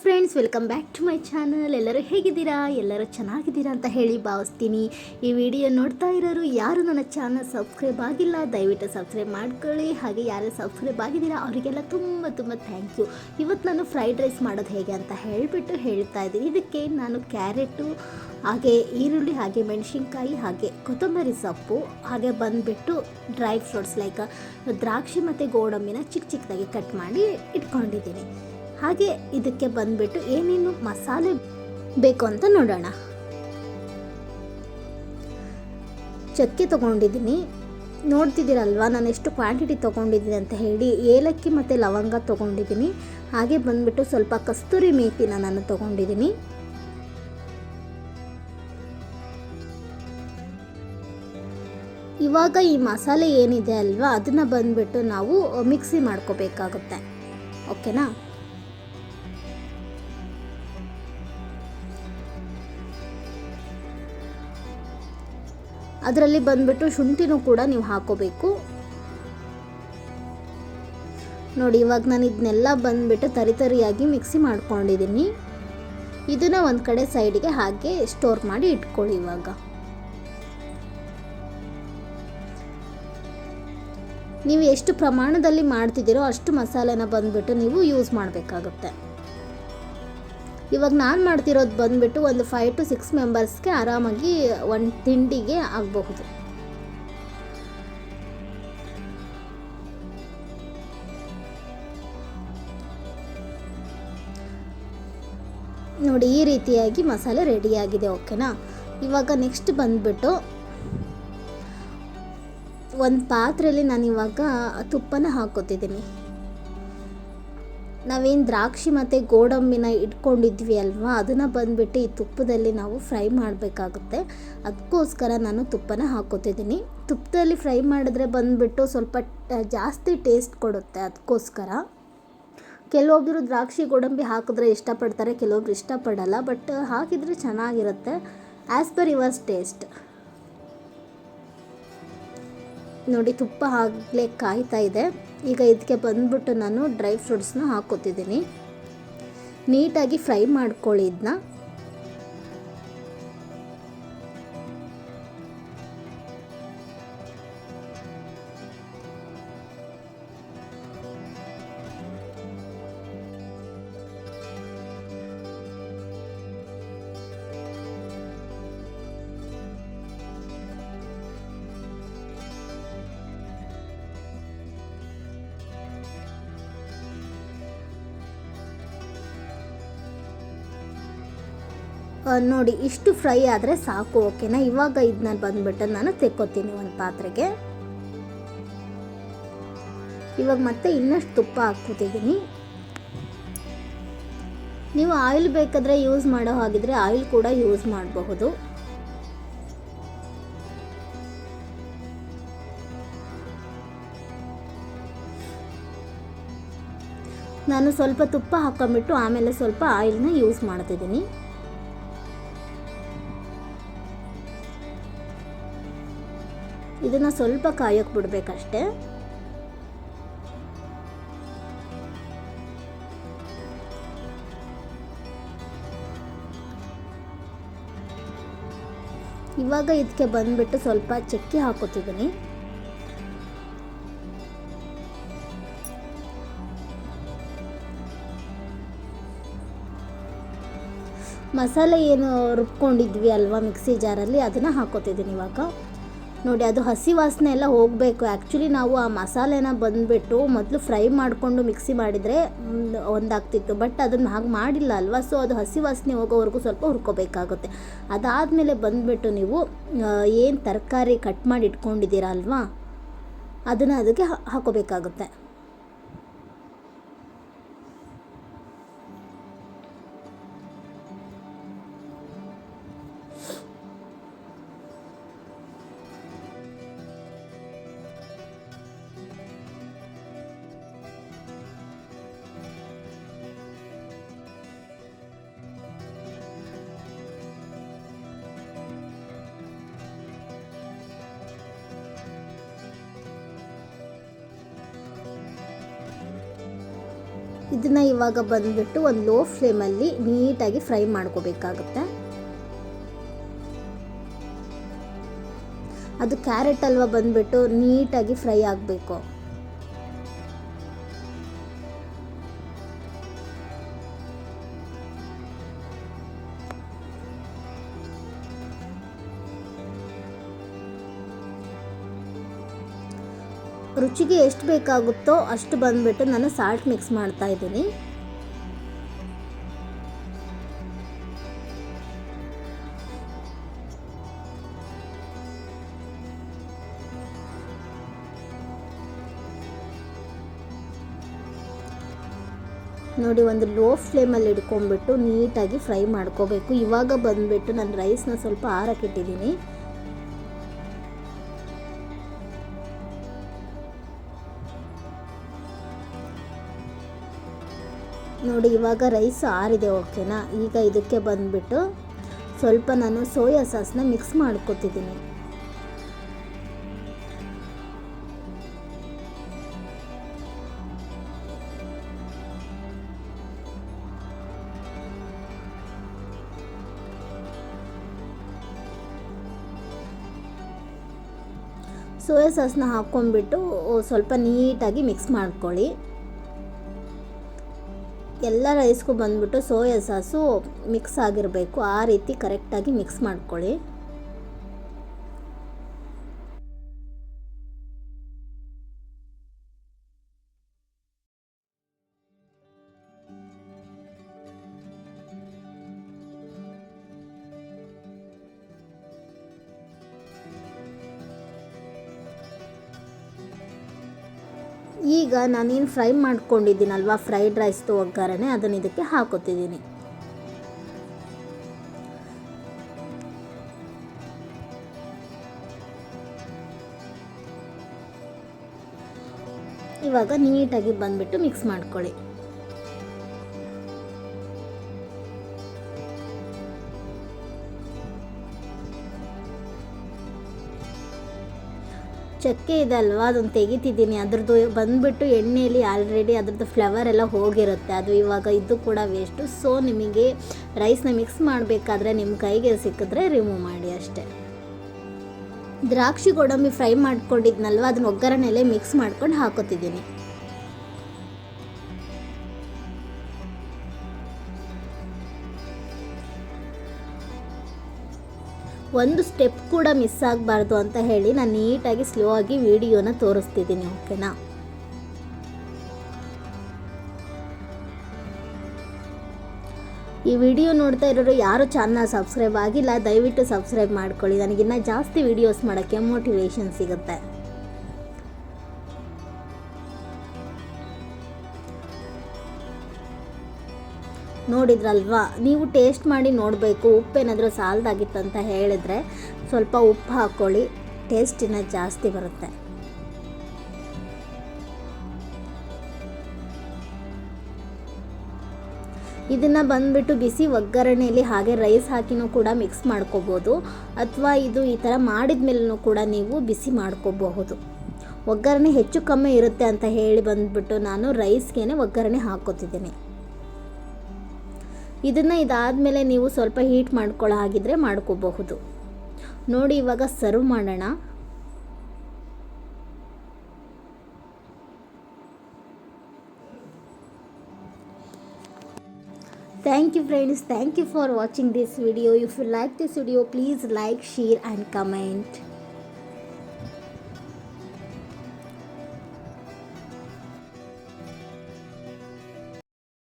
Friends, welcome back to my channel. ಎಲ್ಲರೂ ಹೇಗಿದ್ದೀರಾ? ಎಲ್ಲರೂ ಚೆನ್ನಾಗಿದ್ದೀರಾ ಅಂತ ಹೇಳಿ ಭಾವಿಸ್ತೀನಿ. ಈ ವಿಡಿಯೋ ನೋಡ್ತಾ ಇರೋರು ಯಾರು ನನ್ನ ಚಾನಲ್ ಸಬ್ಸ್ಕ್ರೈಬ್ ಆಗಿಲ್ಲ, ದಯವಿಟ್ಟು ಸಬ್ಸ್ಕ್ರೈಬ್ ಮಾಡ್ಕೊಳ್ಳಿ. ಹಾಗೆ ಯಾರು ಸಬ್ಸ್ಕ್ರೈಬ್ ಆಗಿದ್ದೀರಾ ಅವರಿಗೆಲ್ಲ ತುಂಬ ಥ್ಯಾಂಕ್ ಯು. ಇವತ್ತು ನಾನು ಫ್ರೈಡ್ ರೈಸ್ ಮಾಡೋದು ಹೇಗೆ ಅಂತ ಹೇಳ್ತಾ ಇದ್ದೀನಿ. ಇದಕ್ಕೆ ನಾನು ಕ್ಯಾರೆಟು, ಹಾಗೆ ಈರುಳ್ಳಿ, ಹಾಗೆ ಮೆಣಸಿನ್ಕಾಯಿ, ಹಾಗೆ ಕೊತ್ತಂಬರಿ ಸೊಪ್ಪು, ಹಾಗೆ ಬಂದುಬಿಟ್ಟು ಡ್ರೈ ಫ್ರೂಟ್ಸ್ ಲೈಕ್ ದ್ರಾಕ್ಷಿ ಮತ್ತು ಗೋಡಂಬಿನ ಚಿಕ್ಕದಾಗಿ ಕಟ್ ಮಾಡಿ ಇಟ್ಕೊಂಡಿದ್ದೀನಿ. ಹಾಗೆ ಇದಕ್ಕೆ ಬಂದುಬಿಟ್ಟು ಏನೇನು ಮಸಾಲೆ ಬೇಕು ಅಂತ ನೋಡೋಣ. ಚಕ್ಕೆ ತೊಗೊಂಡಿದ್ದೀನಿ, ನೋಡ್ತಿದ್ದೀರಲ್ವ ನಾನು ಎಷ್ಟು ಕ್ವಾಂಟಿಟಿ ತೊಗೊಂಡಿದ್ದೀನಿ ಅಂತ ಹೇಳಿ. ಏಲಕ್ಕಿ ಮತ್ತು ಲವಂಗ ತೊಗೊಂಡಿದ್ದೀನಿ. ಹಾಗೆ ಬಂದುಬಿಟ್ಟು ಸ್ವಲ್ಪ ಕಸ್ತೂರಿ ಮೇಥಿನ ನಾನು ತೊಗೊಂಡಿದ್ದೀನಿ. ಇವಾಗ ಈ ಮಸಾಲೆ ಏನಿದೆ ಅಲ್ವಾ, ಅದನ್ನು ಬಂದುಬಿಟ್ಟು ನಾವು ಮಿಕ್ಸಿ ಮಾಡ್ಕೋಬೇಕಾಗುತ್ತೆ. ಓಕೆನಾ? ಅದರಲ್ಲಿ ಬಂದುಬಿಟ್ಟು ಶುಂಠಿನೂ ಕೂಡ ನೀವು ಹಾಕೋಬೇಕು. ನೋಡಿ, ಇವಾಗ ನಾನು ಇದನ್ನೆಲ್ಲ ಬಂದುಬಿಟ್ಟು ತರಿಯಾಗಿ ಮಿಕ್ಸಿ ಮಾಡ್ಕೊಂಡಿದ್ದೀನಿ. ಇದನ್ನು ಒಂದು ಕಡೆ ಸೈಡ್ಗೆ ಹಾಗೆ ಸ್ಟೋರ್ ಮಾಡಿ ಇಟ್ಕೊಳ್ಳಿ. ಇವಾಗ ನೀವು ಎಷ್ಟು ಪ್ರಮಾಣದಲ್ಲಿ ಮಾಡ್ತಿದ್ದೀರೋ ಅಷ್ಟು ಮಸಾಲೆನ ಬಂದುಬಿಟ್ಟು ನೀವು ಯೂಸ್ ಮಾಡಬೇಕಾಗುತ್ತೆ. ಇವಾಗ ನಾನು ಮಾಡ್ತಿರೋದು ಬಂದುಬಿಟ್ಟು ಒಂದು 5 to 6 ಮೆಂಬರ್ಸ್ಗೆ ಆರಾಮಾಗಿ ಒಂದು ತಿಂಡಿಗೆ ಆಗಬಹುದು. ನೋಡಿ, ಈ ರೀತಿಯಾಗಿ ಮಸಾಲೆ ರೆಡಿಯಾಗಿದೆ. ಓಕೆನಾ? ಇವಾಗ ನೆಕ್ಸ್ಟ್ ಬಂದುಬಿಟ್ಟು ಒಂದು ಪಾತ್ರೆಯಲ್ಲಿ ನಾನು ಇವಾಗ ತುಪ್ಪನ ಹಾಕೋತಿದ್ದೀನಿ. ನಾವೇನು ದ್ರಾಕ್ಷಿ ಮತ್ತು ಗೋಡಂಬಿನ ಇಟ್ಕೊಂಡಿದ್ವಿ ಅಲ್ವಾ, ಅದನ್ನು ಬಂದುಬಿಟ್ಟು ಈ ತುಪ್ಪದಲ್ಲಿ ನಾವು ಫ್ರೈ ಮಾಡಬೇಕಾಗುತ್ತೆ. ಅದಕ್ಕೋಸ್ಕರ ನಾನು ತುಪ್ಪನ ಹಾಕೋತಿದ್ದೀನಿ. ತುಪ್ಪದಲ್ಲಿ ಫ್ರೈ ಮಾಡಿದ್ರೆ ಬಂದುಬಿಟ್ಟು ಸ್ವಲ್ಪ ಜಾಸ್ತಿ ಟೇಸ್ಟ್ ಕೊಡುತ್ತೆ. ಅದಕ್ಕೋಸ್ಕರ ಕೆಲವೊಬ್ಬರು ದ್ರಾಕ್ಷಿ ಗೋಡಂಬಿ ಹಾಕಿದ್ರೆ ಇಷ್ಟಪಡ್ತಾರೆ, ಕೆಲವೊಬ್ರು ಇಷ್ಟಪಡಲ್ಲ. ಬಟ್ ಹಾಕಿದರೆ ಚೆನ್ನಾಗಿರುತ್ತೆ, ಆ್ಯಸ್ ಪರ್ ಯುವರ್ಸ್ ಟೇಸ್ಟ್. ನೋಡಿ, ತುಪ್ಪ ಆಗಲೇ ಕಾಯ್ತಾ ಇದೆ. ಈಗ ಇದಕ್ಕೆ ಬಂದುಬಿಟ್ಟು ನಾನು ಡ್ರೈ ಫ್ರೂಟ್ಸ್ನ ಹಾಕೋತಿದ್ದೀನಿ. ನೀಟಾಗಿ ಫ್ರೈ ಮಾಡ್ಕೊಳ್ಳಿ ಇದನ್ನ. ನೋಡಿ, ಇಷ್ಟು ಫ್ರೈ ಆದರೆ ಸಾಕು. ಓಕೆನಾ? ಇವಾಗ ಇದನ್ನ ಬಂದುಬಿಟ್ಟು ನಾನು ತೆಕ್ಕೋತೀನಿ ಒಂದು ಪಾತ್ರೆಗೆ. ಇವಾಗ ಮತ್ತೆ ಇನ್ನಷ್ಟು ತುಪ್ಪ ಹಾಕ್ಕೋತಿದ್ದೀನಿ. ನೀವು ಆಯಿಲ್ ಬೇಕಾದರೆ ಯೂಸ್ ಮಾಡೋ ಹಾಗಿದ್ರೆ ಆಯಿಲ್ ಕೂಡ ಯೂಸ್ ಮಾಡಬಹುದು. ನಾನು ಸ್ವಲ್ಪ ತುಪ್ಪ ಹಾಕೊಂಡ್ಬಿಟ್ಟು ಆಮೇಲೆ ಸ್ವಲ್ಪ ಆಯಿಲ್ನ ಯೂಸ್ ಮಾಡ್ತಿದ್ದೀನಿ. ಇದನ್ನು ಸ್ವಲ್ಪ ಕಾಯೋಕೆ ಬಿಡಬೇಕಷ್ಟೆ. ಇವಾಗ ಇದಕ್ಕೆ ಬಂದುಬಿಟ್ಟು ಸ್ವಲ್ಪ ಚಕ್ಕೆ ಹಾಕೋತಿದ್ದೀನಿ. ಮಸಾಲೆ ಏನು ರುಬ್ಕೊಂಡಿದ್ವಿ ಅಲ್ವಾ ಮಿಕ್ಸಿ ಜಾರಲ್ಲಿ, ಅದನ್ನು ಹಾಕೋತಿದ್ದೀನಿ ಇವಾಗ. ನೋಡಿ, ಅದು ಹಸಿ ವಾಸನೆ ಎಲ್ಲ ಹೋಗಬೇಕು. ಆ್ಯಕ್ಚುಲಿ ನಾವು ಆ ಮಸಾಲೆನ ಬಂದುಬಿಟ್ಟು ಮೊದಲು ಫ್ರೈ ಮಾಡಿಕೊಂಡು ಮಿಕ್ಸಿ ಮಾಡಿದರೆ ಒಂದಾಗ್ತಿತ್ತು. ಬಟ್ ಅದನ್ನು ಹಾಗೆ ಮಾಡಿಲ್ಲ ಅಲ್ವಾ, ಸೊ ಅದು ಹಸಿ ವಾಸನೆ ಹೋಗೋವರೆಗೂ ಸ್ವಲ್ಪ ಹುರ್ಕೋಬೇಕಾಗುತ್ತೆ. ಅದಾದಮೇಲೆ ಬಂದುಬಿಟ್ಟು ನೀವು ಏನು ತರಕಾರಿ ಕಟ್ ಮಾಡಿ ಇಟ್ಕೊಂಡಿದ್ದೀರ ಅಲ್ವಾ, ಅದನ್ನು ಅದಕ್ಕೆ ಹಾಕೋಬೇಕಾಗುತ್ತೆ. ಇದನ್ನು ಇವಾಗ ಬಂದುಬಿಟ್ಟು ಒಂದು ಲೋ ಫ್ಲೇಮಲ್ಲಿ ನೀಟಾಗಿ ಫ್ರೈ ಮಾಡ್ಕೋಬೇಕಾಗುತ್ತೆ. ಅದು ಕ್ಯಾರೆಟ್ ಹಲ್ವ ಬಂದುಬಿಟ್ಟು ನೀಟಾಗಿ ಫ್ರೈ ಆಗಬೇಕು. ರುಚಿಗೆ ಎಷ್ಟು ಬೇಕಾಗುತ್ತೋ ಅಷ್ಟು ಬಂದುಬಿಟ್ಟು ನಾನು ಸಾಲ್ಟ್ ಮಿಕ್ಸ್ ಮಾಡ್ತಾ ಇದ್ದೀನಿ. ನೋಡಿ, ಒಂದು ಲೋ ಫ್ಲೇಮಲ್ಲಿ ಇಟ್ಕೊಂಡ್ಬಿಟ್ಟು ನೀಟಾಗಿ ಫ್ರೈ ಮಾಡ್ಕೋಬೇಕು. ಇವಾಗ ಬಂದುಬಿಟ್ಟು ನಾನು ರೈಸ್ನ ಸ್ವಲ್ಪ ಆರಕ್ಕಿಟ್ಟಿದ್ದೀನಿ. ನೋಡಿ, ಇವಾಗ ರೈಸ್ ಆರಿದೆ, ಓಕೆನಾ. ಈಗ ಇದಕ್ಕೆ ಬಂದುಬಿಟ್ಟು ಸ್ವಲ್ಪ ನಾನು ಸೋಯಾ ಸಾಸ್ನ ಮಿಕ್ಸ್ ಮಾಡ್ಕೊತಿದ್ದೀನಿ. ಸೋಯಾ ಸಾಸ್ನ ಹಾಕ್ಕೊಂಡ್ಬಿಟ್ಟು ಸ್ವಲ್ಪ ನೀಟಾಗಿ ಮಿಕ್ಸ್ ಮಾಡ್ಕೊಳ್ಳಿ. ಎಲ್ಲ ರೈಸ್ಗೂ ಬಂದುಬಿಟ್ಟು ಸೋಯಾ ಸಾಸು ಮಿಕ್ಸ್ ಆಗಿರಬೇಕು, ಆ ರೀತಿ ಕರೆಕ್ಟಾಗಿ ಮಿಕ್ಸ್ ಮಾಡ್ಕೊಳ್ಳಿ. ಈಗ ನಾನೇನು ಫ್ರೈ ಮಾಡ್ಕೊಂಡಿದ್ದೀನಲ್ವ ಫ್ರೈಡ್ ರೈಸ್ದು ಒಗ್ಗರಣೆ, ಅದನ್ನು ಇದಕ್ಕೆ ಹಾಕೋತಿದ್ದೀನಿ. ಇವಾಗ ನೀಟಾಗಿ ಬಂದುಬಿಟ್ಟು ಮಿಕ್ಸ್ ಮಾಡ್ಕೊಳ್ಳಿ. ಚಕ್ಕೆ ಇದೆ ಅಲ್ವಾ, ಅದನ್ನು ತೆಗಿತಿದ್ದೀನಿ. ಅದ್ರದ್ದು ಬಂದುಬಿಟ್ಟು ಎಣ್ಣೆಯಲ್ಲಿ ಆಲ್ರೆಡಿ ಅದ್ರದ್ದು ಫ್ಲೇವರ್ ಎಲ್ಲ ಹೋಗಿರುತ್ತೆ, ಅದು ಇವಾಗ ಇದು ಕೂಡ ವೇಸ್ಟು. ಸೊ ನಿಮಗೆ ರೈಸ್ನ ಮಿಕ್ಸ್ ಮಾಡಬೇಕಾದ್ರೆ ನಿಮ್ಮ ಕೈಗೆ ಸಿಕ್ಕಿದ್ರೆ ರಿಮೂವ್ ಮಾಡಿ ಅಷ್ಟೇ. ದ್ರಾಕ್ಷಿ ಗೋಡಂಬಿ ಫ್ರೈ ಮಾಡ್ಕೊಂಡಿದ್ನಲ್ವ, ಅದನ್ನ ಒಗ್ಗರಣೆಯಲ್ಲೇ ಮಿಕ್ಸ್ ಮಾಡ್ಕೊಂಡು ಹಾಕೋತಿದ್ದೀನಿ. ಒಂದು ಸ್ಟೆಪ್ ಕೂಡ ಮಿಸ್ ಆಗಬಾರ್ದು ಅಂತ ಹೇಳಿ ನಾನು ನೀಟಾಗಿ ಸ್ಲೋ ಆಗಿ ವಿಡಿಯೋನ ತೋರಿಸ್ತಿದ್ದೀನಿ, ಓಕೆನಾ. ಈ ವಿಡಿಯೋ ನೋಡ್ತಾ ಇರೋರು ಯಾರು ಚಾನಲ್ ಸಬ್ಸ್ಕ್ರೈಬ್ ಆಗಿಲ್ಲ, ದಯವಿಟ್ಟು ಸಬ್ಸ್ಕ್ರೈಬ್ ಮಾಡ್ಕೊಳ್ಳಿ. ನನಗಿನ್ನ ಜಾಸ್ತಿ ವಿಡಿಯೋಸ್ ಮಾಡೋಕ್ಕೆ ಮೋಟಿವೇಶನ್ ಸಿಗುತ್ತೆ. ನೋಡಿದ್ರಲ್ವಾ, ನೀವು ಟೇಸ್ಟ್ ಮಾಡಿ ನೋಡಬೇಕು. ಉಪ್ಪೇನಾದರೂ ಸಾಲದಾಗಿತ್ತಂತ ಹೇಳಿದರೆ ಸ್ವಲ್ಪ ಉಪ್ಪು ಹಾಕ್ಕೊಳ್ಳಿ, ಟೇಸ್ಟ್ ಇನ್ನೂ ಜಾಸ್ತಿ ಬರುತ್ತೆ. ಇದನ್ನು ಬಂದುಬಿಟ್ಟು ಬಿಸಿ ಒಗ್ಗರಣೆಯಲ್ಲಿ ಹಾಗೆ ರೈಸ್ ಹಾಕಿನೂ ಕೂಡ ಮಿಕ್ಸ್ ಮಾಡ್ಕೋಬೋದು, ಅಥವಾ ಇದು ಈ ಥರ ಮಾಡಿದ ಮೇಲೂ ಕೂಡ ನೀವು ಬಿಸಿ ಮಾಡ್ಕೋಬಹುದು. ಒಗ್ಗರಣೆ ಹೆಚ್ಚು ಕಮ್ಮಿ ಇರುತ್ತೆ ಅಂತ ಹೇಳಿ ಬಂದುಬಿಟ್ಟು ನಾನು ರೈಸ್ಗೆ ಒಗ್ಗರಣೆ ಹಾಕ್ಕೋತಿದ್ದೀನಿ. ಇದನ್ನು ಇದಾದಮೇಲೆ ನೀವು ಸ್ವಲ್ಪ ಹೀಟ್ ಮಾಡ್ಕೊಳ್ಳೋ ಹಾಗಿದ್ರೆ ಮಾಡ್ಕೋಬಹುದು. ನೋಡಿ, ಇವಾಗ ಸರ್ವ್ ಮಾಡೋಣ. Thank you friends, thank you for watching this video. If you like this video, please like, share and comment.